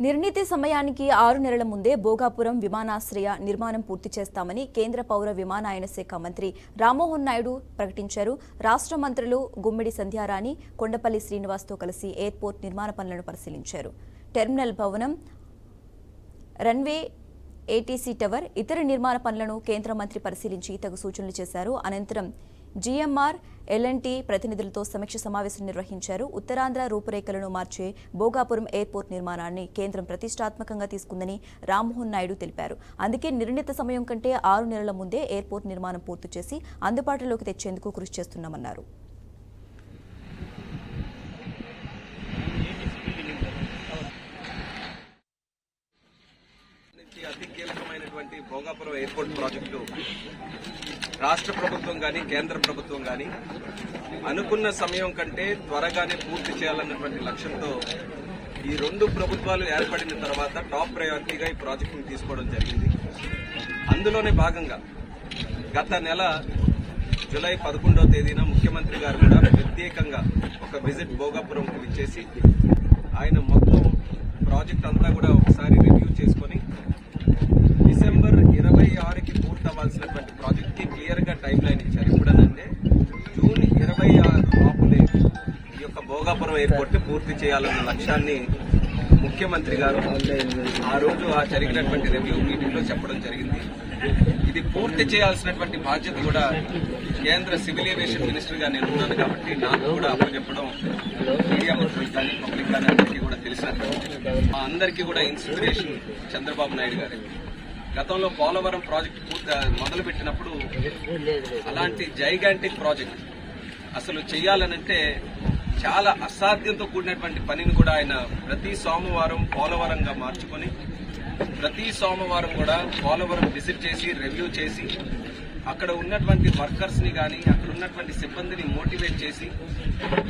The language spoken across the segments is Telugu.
నిర్ణీత సమయానికి 6 నెలల ముందే భోగాపురం విమానాశ్రయ నిర్మాణం పూర్తి చేస్తామని కేంద్ర పౌర విమానయాన శాఖ మంత్రి రామ్మోహన్ నాయుడు ప్రకటించారు. రాష్ట్ర మంత్రులు గుమ్మిడి సంధ్యారాణి, కొండపల్లి శ్రీనివాస్తో కలిసి ఎయిర్పోర్ట్ నిర్మాణ పనులను పరిశీలించారు. టెర్మినల్ భవనం, రన్వే, ఏటీసీ టవర్, ఇతర నిర్మాణ పనులను కేంద్ర మంత్రి పరిశీలించి తగు సూచనలు చేశారు. అనంతరం జీఎంఆర్, ఎల్ఎన్టీ ప్రతినిధులతో సమీక్ష సమావేశం నిర్వహించారు. ఉత్తరాంధ్ర రూపురేఖలను మార్చే భోగాపురం ఎయిర్పోర్ట్ నిర్మాణాన్ని కేంద్రం ప్రతిష్టాత్మకంగా తీసుకుందని రామ్మోహన్ నాయుడు తెలిపారు. అందుకే నిర్ణీత సమయం కంటే 6 నెలల ముందే ఎయిర్పోర్ట్ నిర్మాణం పూర్తి చేసి అందుబాటులోకి తెచ్చేందుకు కృషి చేస్తున్నామన్నారు. అతి కీలకమైనటువంటి భోగాపురం ఎయిర్పోర్ట్ ప్రాజెక్టు రాష్ట్ర ప్రభుత్వం కానీ కేంద్ర ప్రభుత్వం కానీ అనుకున్న సమయం కంటే త్వరగానే పూర్తి చేయాలన్నటువంటి లక్ష్యంతో ఈ రెండు ప్రభుత్వాలు ఏర్పడిన తర్వాత టాప్ ప్రయారిటీగా ఈ ప్రాజెక్టును తీసుకోవడం జరిగింది. అందులోనే భాగంగా గత నెల జూలై 11వ తేదీన ముఖ్యమంత్రి గారు కూడా ప్రత్యేకంగా ఒక విజిట్ భోగాపురంకు ఇచ్చేసి ఆయన మొత్తం ప్రాజెక్ట్ అంతా కూడా ఒకసారి రివ్యూ చేసుకుని డిసెంబర్ 26కి పూర్తవ్వాల్సినటువంటి ప్రాజెక్ట్ కి క్లియర్ గా టైం లైన్ ఇచ్చారు. ఇప్పుడనంటే జూన్ 26 లోపులే ఈ యొక్క భోగాపురం ఎయిర్పోర్ట్ పూర్తి చేయాలన్న లక్ష్యాన్ని ముఖ్యమంత్రి గారు ఆ రోజు జరిగినటువంటి రివ్యూ మీటింగ్ లో చెప్పడం జరిగింది. ఇది పూర్తి చేయాల్సినటువంటి బాధ్యత కూడా కేంద్ర సివిల్ ఏవియేషన్ మినిస్టర్ గా నేను ఉన్నాను కాబట్టి నాకు కూడా అప్పచెప్పడం మీడియా మిత్రులు కానీ పబ్లిక్ కానీ అందరికీ కూడా తెలిసినట్టు మా అందరికీ కూడా ఇన్స్పిరేషన్ చంద్రబాబు నాయుడు గారు. గతంలో పోలవరం ప్రాజెక్టు మొదలుపెట్టినప్పుడు అలాంటి జైగాంటిక్ ప్రాజెక్ట్ అసలు చేయాలనంటే చాలా అసాధ్యంతో కూడినటువంటి పనిని కూడా ఆయన ప్రతి సోమవారం పోలవరంగా మార్చుకొని ప్రతి సోమవారం కూడా పోలవరం విజిట్ చేసి రివ్యూ చేసి అక్కడ ఉన్నటువంటి వర్కర్స్ ని కానీ అక్కడ ఉన్నటువంటి సిబ్బందిని మోటివేట్ చేసి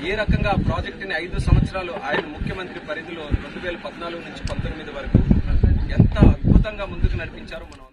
ఏ రకంగా ఆ ప్రాజెక్టుని 5 సంవత్సరాలు ఆయన ముఖ్యమంత్రి పరిధిలో 2014 నుంచి 19 వరకు ఎంత అద్భుతంగా ముందుకు నడిపించారో మనం